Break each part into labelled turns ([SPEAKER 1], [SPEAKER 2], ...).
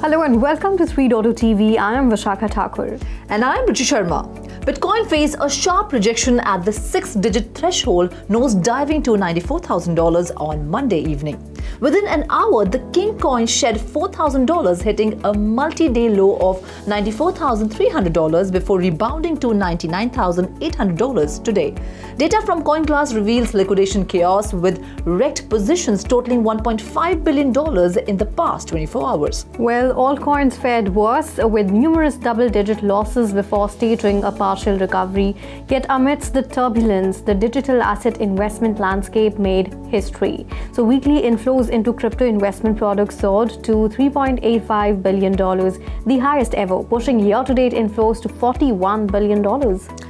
[SPEAKER 1] Hello and welcome to 3.0 TV. I am Vishakha Thakur.
[SPEAKER 2] And I am Ruchi Sharma. Bitcoin faced a sharp rejection at the 6-digit threshold, nose diving to $94,000 on Monday evening. Within an hour, the King coin shed $4,000, hitting a multi-day low of $94,300 before rebounding to $99,800 today. Data from CoinGlass reveals liquidation chaos with wrecked positions totaling $1.5 billion in the past 24 hours.
[SPEAKER 1] Well, all coins fared worse, with numerous double-digit losses before staging a partial recovery. Yet amidst the turbulence, the digital asset investment landscape made history. So weekly inflows into crypto investment products soared to $3.85 billion, the highest ever, pushing year-to-date inflows to $41 billion.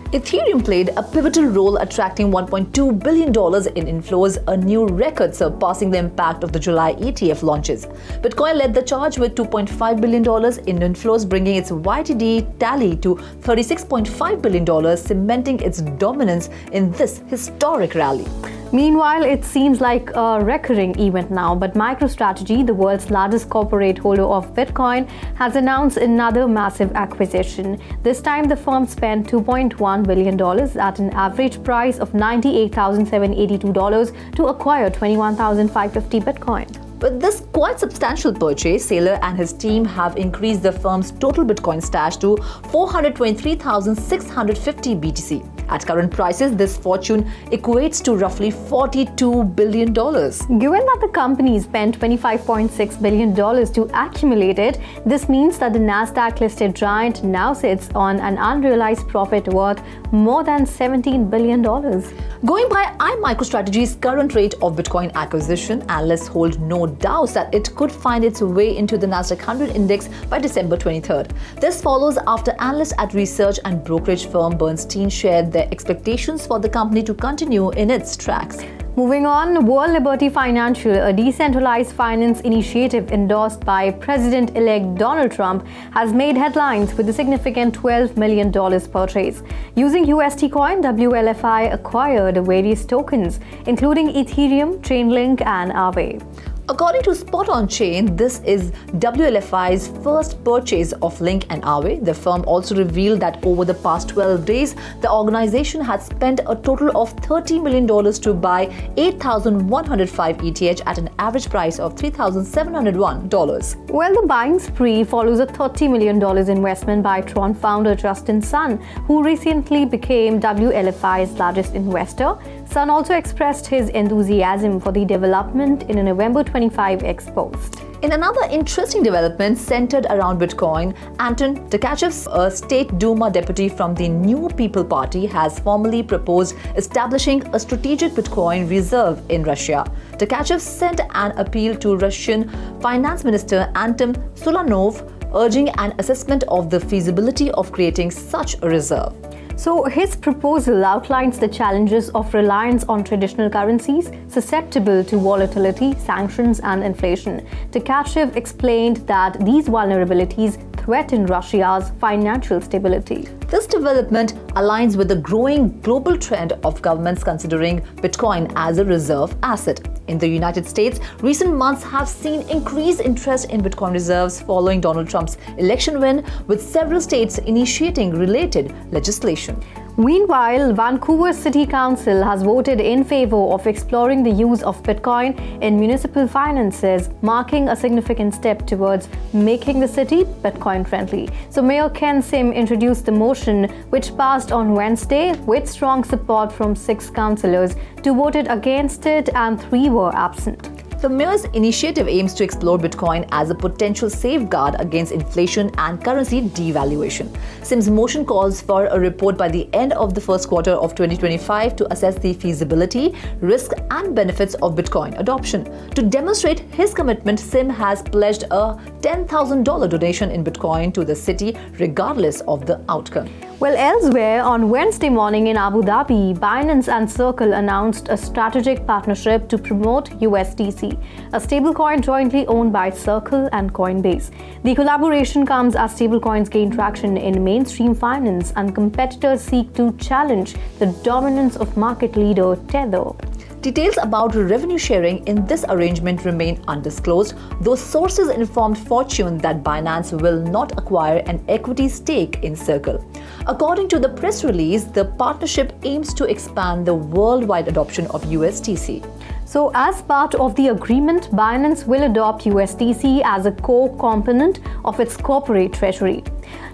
[SPEAKER 2] Ethereum played a pivotal role, attracting $1.2 billion in inflows, a new record surpassing the impact of the July ETF launches. Bitcoin led the charge with $2.5 billion in inflows, bringing its YTD tally to $36.5 billion, cementing its dominance in this historic rally.
[SPEAKER 1] Meanwhile, it seems like a recurring event now, but MicroStrategy, the world's largest corporate holder of Bitcoin, has announced another massive acquisition. This time, the firm spent $2.1 billion at an average price of $98,782 to acquire 21,550 Bitcoin.
[SPEAKER 2] With this quite substantial purchase, Saylor and his team have increased the firm's total Bitcoin stash to 423,650 BTC. At current prices, this fortune equates to roughly $42 billion.
[SPEAKER 1] Given that the company spent $25.6 billion to accumulate it, this means that the Nasdaq-listed giant now sits on an unrealized profit worth more than $17 billion.
[SPEAKER 2] Going by MicroStrategy's current rate of Bitcoin acquisition, analysts hold no doubts that it could find its way into the Nasdaq 100 index by December 23rd. This follows after analysts at research and brokerage firm Bernstein shared their expectations for the company to continue in its tracks.
[SPEAKER 1] Moving on, World Liberty Financial, a decentralized finance initiative endorsed by President-elect Donald Trump, has made headlines with a significant $12 million purchase. Using UST coin, WLFI acquired various tokens, including Ethereum, Chainlink, and Aave.
[SPEAKER 2] According to Spot On Chain, this is WLFI's first purchase of Link and Aave. The firm also revealed that over the past 12 days, the organization had spent a total of $30 million to buy 8,105 ETH at an average price of $3,701.
[SPEAKER 1] Well, the buying spree follows a $30 million investment by Tron founder Justin Sun, who recently became WLFI's largest investor. Sun also expressed his enthusiasm for the development in a November 25 X post.
[SPEAKER 2] In another interesting development centered around Bitcoin, Anton Tkachev, a state Duma deputy from the New People Party, has formally proposed establishing a strategic Bitcoin reserve in Russia. Tkachev sent an appeal to Russian Finance Minister Anton Sulanov, urging an assessment of the feasibility of creating such a reserve.
[SPEAKER 1] So his proposal outlines the challenges of reliance on traditional currencies susceptible to volatility, sanctions, and inflation. Tkachev explained that these vulnerabilities threaten Russia's financial stability.
[SPEAKER 2] This development aligns with the growing global trend of governments considering Bitcoin as a reserve asset. In the United States, recent months have seen increased interest in Bitcoin reserves following Donald Trump's election win, with several states initiating related legislation.
[SPEAKER 1] Meanwhile, Vancouver City Council has voted in favor of exploring the use of Bitcoin in municipal finances, marking a significant step towards making the city Bitcoin-friendly. So Mayor Ken Sim introduced the motion, which passed on Wednesday with strong support from 6 councillors. 2 voted against it and 3 were absent.
[SPEAKER 2] The mayor's initiative aims to explore Bitcoin as a potential safeguard against inflation and currency devaluation. Sim's motion calls for a report by the end of the first quarter of 2025 to assess the feasibility, risk, and benefits of Bitcoin adoption. To demonstrate his commitment, Sim has pledged a $10,000 donation in Bitcoin to the city, regardless of the outcome.
[SPEAKER 1] Well, elsewhere, on Wednesday morning in Abu Dhabi, Binance and Circle announced a strategic partnership to promote USDC, a stablecoin jointly owned by Circle and Coinbase. The collaboration comes as stablecoins gain traction in mainstream finance and competitors seek to challenge the dominance of market leader Tether.
[SPEAKER 2] Details about revenue sharing in this arrangement remain undisclosed, though sources informed Fortune that Binance will not acquire an equity stake in Circle. According to the press release, the partnership aims to expand the worldwide adoption of USDC.
[SPEAKER 1] So, as part of the agreement, Binance will adopt USDC as a core component of its corporate treasury.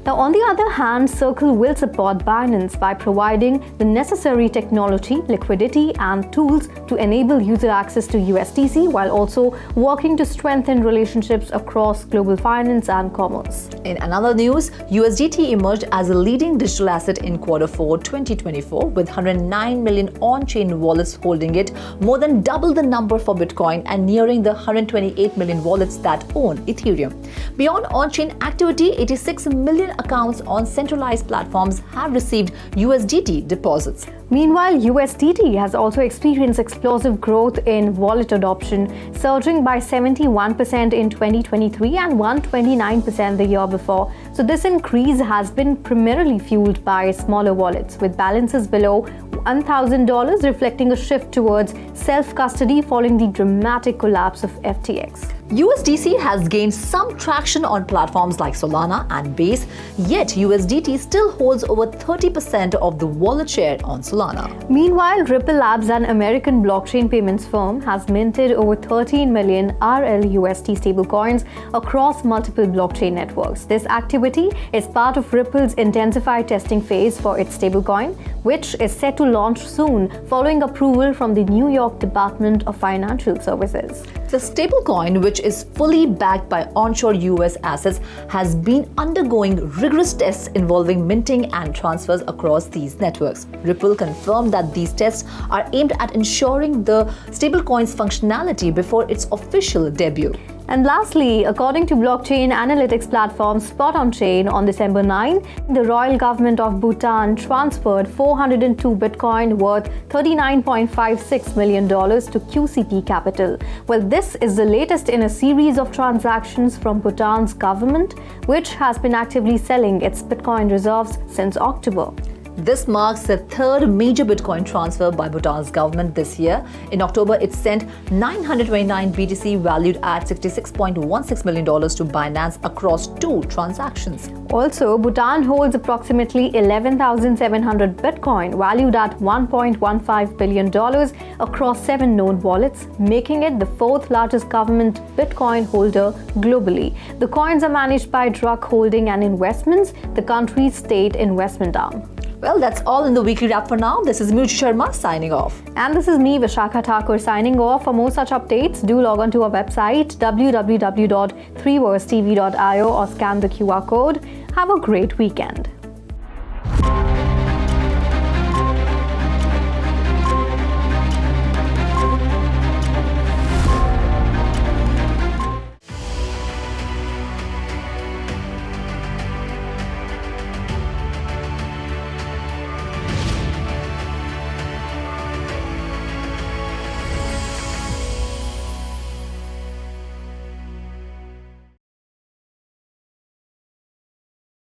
[SPEAKER 1] Now, on the other hand, Circle will support Binance by providing the necessary technology, liquidity, and tools to enable user access to USDC while also working to strengthen relationships across global finance and commerce.
[SPEAKER 2] In another news, USDT emerged as a leading digital asset in Q4 2024 with 109 million on-chain wallets holding it, more than double the number for Bitcoin and nearing the 128 million wallets that own Ethereum. Beyond on-chain activity, 86 million accounts on centralized platforms have received USDT deposits.
[SPEAKER 1] Meanwhile, USDT has also experienced explosive growth in wallet adoption, surging by 71% in 2023 and 129% the year before. So this increase has been primarily fueled by smaller wallets, with balances below $1,000 reflecting a shift towards self-custody following the dramatic collapse of FTX.
[SPEAKER 2] USDC has gained some traction on platforms like Solana and Base, yet USDT still holds over 30% of the wallet share on Solana.
[SPEAKER 1] Meanwhile, Ripple Labs, an American blockchain payments firm, has minted over 13 million RLUSD stablecoins across multiple blockchain networks. This activity is part of Ripple's intensified testing phase for its stablecoin, which is set to launch soon following approval from the New York Department of Financial Services.
[SPEAKER 2] The stablecoin, which is fully backed by onshore US assets, has been undergoing rigorous tests involving minting and transfers across these networks. Ripple confirmed that these tests are aimed at ensuring the stablecoin's functionality before its official debut.
[SPEAKER 1] And lastly, according to blockchain analytics platform Spot on Chain, on December 9, the royal government of Bhutan transferred 402 Bitcoin worth $39.56 million to QCP Capital. Well, this is the latest in a series of transactions from Bhutan's government, which has been actively selling its Bitcoin reserves since October.
[SPEAKER 2] This marks the third major Bitcoin transfer by Bhutan's government this year. In October, it sent 929 BTC valued at $66.16 million to Binance across 2 transactions.
[SPEAKER 1] Also, Bhutan holds approximately 11,700 Bitcoin valued at $1.15 billion across 7 known wallets, making it the 4th largest government Bitcoin holder globally. The coins are managed by Druk Holding and Investments, the country's state investment arm.
[SPEAKER 2] Well, that's all in the weekly wrap for now. This is Mujhi Sharma signing off.
[SPEAKER 1] And this is me, Vishakha Thakur, signing off. For more such updates, do log on to our website www.3versetv.io or scan the QR code. Have a great weekend.